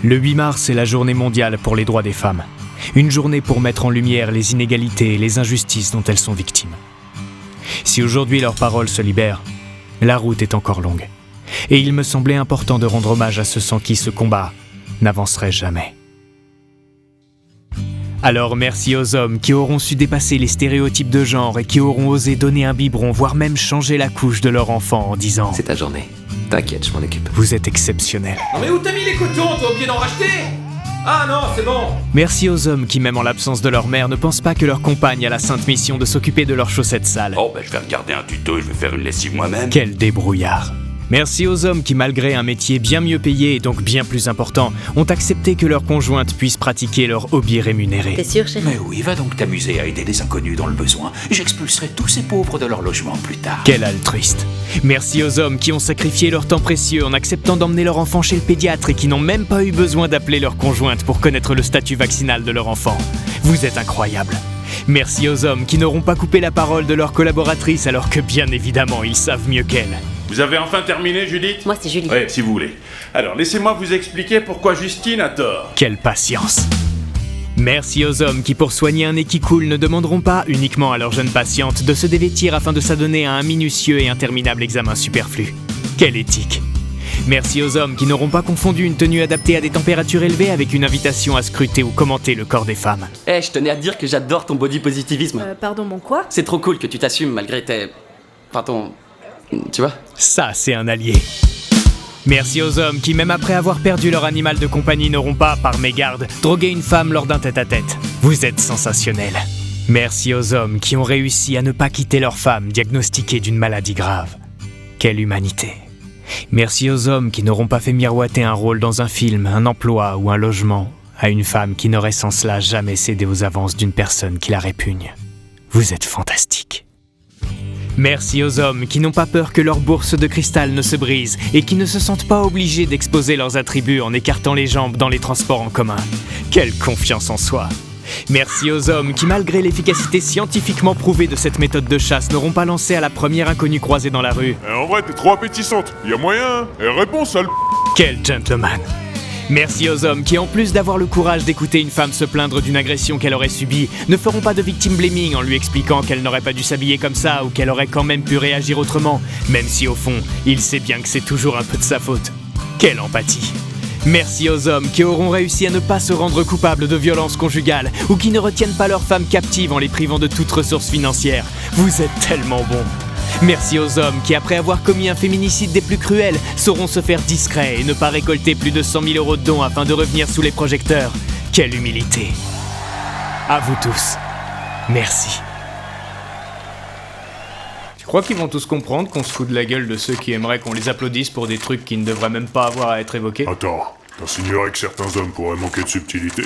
Le 8 mars est la journée mondiale pour les droits des femmes. Une journée pour mettre en lumière les inégalités et les injustices dont elles sont victimes. Si aujourd'hui leurs paroles se libèrent, la route est encore longue. Et il me semblait important de rendre hommage à ceux sans qui ce combat n'avancerait jamais. Alors merci aux hommes qui auront su dépasser les stéréotypes de genre et qui auront osé donner un biberon, voire même changer la couche de leur enfant en disant « C'est ta journée. T'inquiète, je m'en occupe. » Vous êtes exceptionnels. Non mais où t'as mis les cotons? T'as oublié d'en racheter? Ah non, c'est bon. Merci aux hommes qui, même en l'absence de leur mère, ne pensent pas que leur compagne a la sainte mission de s'occuper de leurs chaussettes sales. Oh, je vais regarder un tuto et je vais faire une lessive moi-même. Quel débrouillard. Merci aux hommes qui, malgré un métier bien mieux payé et donc bien plus important, ont accepté que leurs conjointes puissent pratiquer leur hobby rémunéré. T'es sûr, chérie? Mais oui, va donc t'amuser à aider des inconnus dans le besoin. J'expulserai tous ces pauvres de leur logement plus tard. Quel altruiste. Merci aux hommes qui ont sacrifié leur temps précieux en acceptant d'emmener leur enfant chez le pédiatre et qui n'ont même pas eu besoin d'appeler leur conjointe pour connaître le statut vaccinal de leur enfant. Vous êtes incroyables. Merci aux hommes qui n'auront pas coupé la parole de leur collaboratrice alors que bien évidemment ils savent mieux qu'elle. Vous avez enfin terminé, Judith? Moi, c'est Julie. Oui, si vous voulez. Alors, laissez-moi vous expliquer pourquoi Justine a tort. Quelle patience. Merci aux hommes qui, pour soigner un nez qui coule, ne demanderont pas uniquement à leurs jeunes patientes de se dévêtir afin de s'adonner à un minutieux et interminable examen superflu. Quelle éthique. Merci aux hommes qui n'auront pas confondu une tenue adaptée à des températures élevées avec une invitation à scruter ou commenter le corps des femmes. Je tenais à te dire que j'adore ton body positivisme. Pardon, mon quoi? C'est trop cool que tu t'assumes malgré tes... Enfin, ton... Tu vois? Ça, c'est un allié. Merci aux hommes qui, même après avoir perdu leur animal de compagnie, n'auront pas, par mégarde, drogué une femme lors d'un tête-à-tête. Vous êtes sensationnels. Merci aux hommes qui ont réussi à ne pas quitter leur femme diagnostiquée d'une maladie grave. Quelle humanité. Merci aux hommes qui n'auront pas fait miroiter un rôle dans un film, un emploi ou un logement à une femme qui n'aurait sans cela jamais cédé aux avances d'une personne qui la répugne. Vous êtes fantastiques. Merci aux hommes qui n'ont pas peur que leur bourse de cristal ne se brise et qui ne se sentent pas obligés d'exposer leurs attributs en écartant les jambes dans les transports en commun. Quelle confiance en soi. Merci aux hommes qui, malgré l'efficacité scientifiquement prouvée de cette méthode de chasse, n'auront pas lancé à la première inconnue croisée dans la rue. En vrai, t'es trop appétissante. Y a moyen, hein? Réponds, sale. Quel gentleman. Merci aux hommes qui, en plus d'avoir le courage d'écouter une femme se plaindre d'une agression qu'elle aurait subie, ne feront pas de victim blaming en lui expliquant qu'elle n'aurait pas dû s'habiller comme ça ou qu'elle aurait quand même pu réagir autrement, même si au fond, il sait bien que c'est toujours un peu de sa faute. Quelle empathie. Merci aux hommes qui auront réussi à ne pas se rendre coupables de violences conjugales ou qui ne retiennent pas leurs femmes captives en les privant de toute ressource financière. Vous êtes tellement bons. Merci aux hommes qui, après avoir commis un féminicide des plus cruels, sauront se faire discrets et ne pas récolter plus de 100 000 € de dons afin de revenir sous les projecteurs. Quelle humilité. À vous tous. Merci. Tu crois qu'ils vont tous comprendre qu'on se fout de la gueule de ceux qui aimeraient qu'on les applaudisse pour des trucs qui ne devraient même pas avoir à être évoqués? Attends, t'insinuerais que certains hommes pourraient manquer de subtilité?